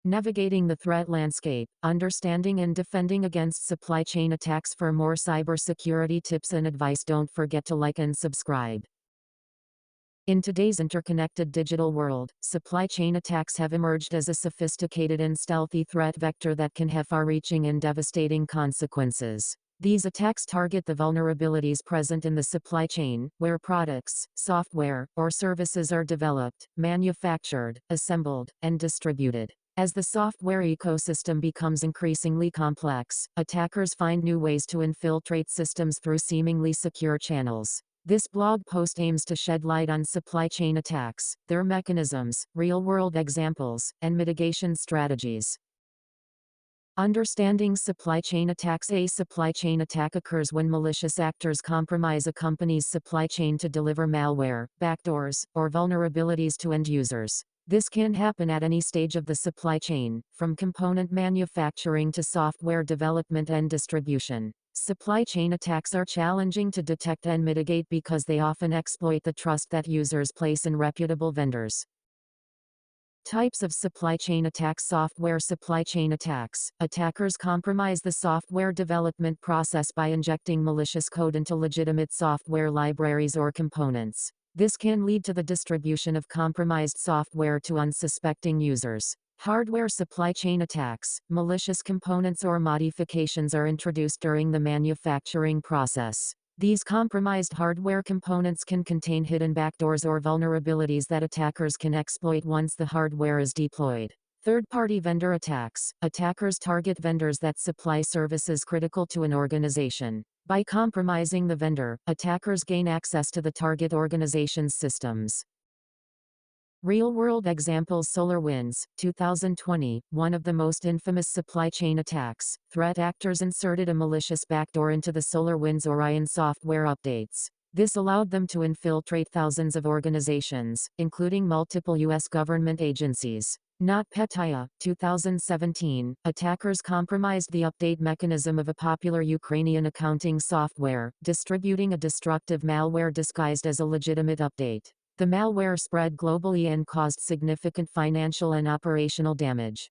Navigating the threat landscape, understanding and defending against supply chain attacks. For more cybersecurity tips and advice, don't forget to like and subscribe. In today's interconnected digital world, supply chain attacks have emerged as a sophisticated and stealthy threat vector that can have far-reaching and devastating consequences. These attacks target the vulnerabilities present in the supply chain, where products, software, or services are developed, manufactured, assembled, and distributed. As the software ecosystem becomes increasingly complex, attackers find new ways to infiltrate systems through seemingly secure channels. This blog post aims to shed light on supply chain attacks, their mechanisms, real-world examples, and mitigation strategies. Understanding supply chain attacks. A supply chain attack occurs when malicious actors compromise a company's supply chain to deliver malware, backdoors, or vulnerabilities to end users. This can happen at any stage of the supply chain, from component manufacturing to software development and distribution. Supply chain attacks are challenging to detect and mitigate because they often exploit the trust that users place in reputable vendors. Types of supply chain attacks. Software supply chain attacks. Attackers compromise the software development process by injecting malicious code into legitimate software libraries or components. This can lead to the distribution of compromised software to unsuspecting users. Hardware supply chain attacks. Malicious components or modifications are introduced during the manufacturing process. These compromised hardware components can contain hidden backdoors or vulnerabilities that attackers can exploit once the hardware is deployed. Third-party vendor attacks. Attackers target vendors that supply services critical to an organization. By compromising the vendor, attackers gain access to the target organization's systems. Real-world examples. SolarWinds, 2020, one of the most infamous supply chain attacks. Threat actors inserted a malicious backdoor into the SolarWinds Orion software updates. This allowed them to infiltrate thousands of organizations, including multiple U.S. government agencies. NotPetya, 2017, attackers compromised the update mechanism of a popular Ukrainian accounting software, distributing a destructive malware disguised as a legitimate update. The malware spread globally and caused significant financial and operational damage.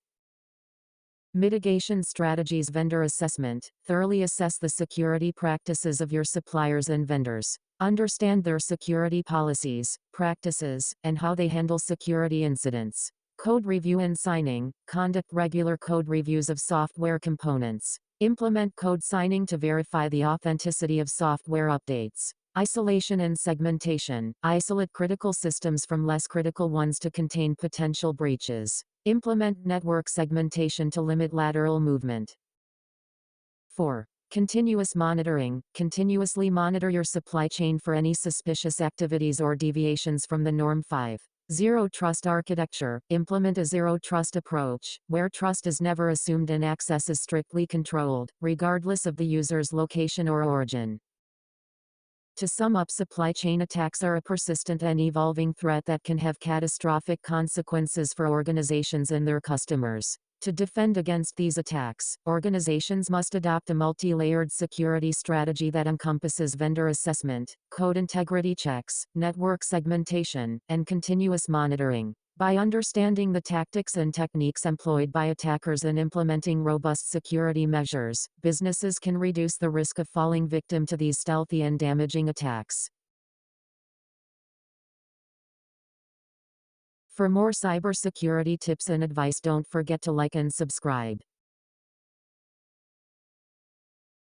Mitigation strategies. Vendor assessment. Thoroughly assess the security practices of your suppliers and vendors. Understand their security policies, practices, and how they handle security incidents. Code review and signing. Conduct regular code reviews of software components. Implement code signing to verify the authenticity of software updates. Isolation and segmentation. Isolate critical systems from less critical ones to contain potential breaches. Implement network segmentation to limit lateral movement. 4. Continuous monitoring. Continuously monitor your supply chain for any suspicious activities or deviations from the norm. 5. Zero Trust Architecture. Implement a zero trust approach, where trust is never assumed and access is strictly controlled, regardless of the user's location or origin. To sum up, supply chain attacks are a persistent and evolving threat that can have catastrophic consequences for organizations and their customers. To defend against these attacks, organizations must adopt a multi-layered security strategy that encompasses vendor assessment, code integrity checks, network segmentation, and continuous monitoring. By understanding the tactics and techniques employed by attackers and implementing robust security measures, businesses can reduce the risk of falling victim to these stealthy and damaging attacks. For more cybersecurity tips and advice, don't forget to like and subscribe.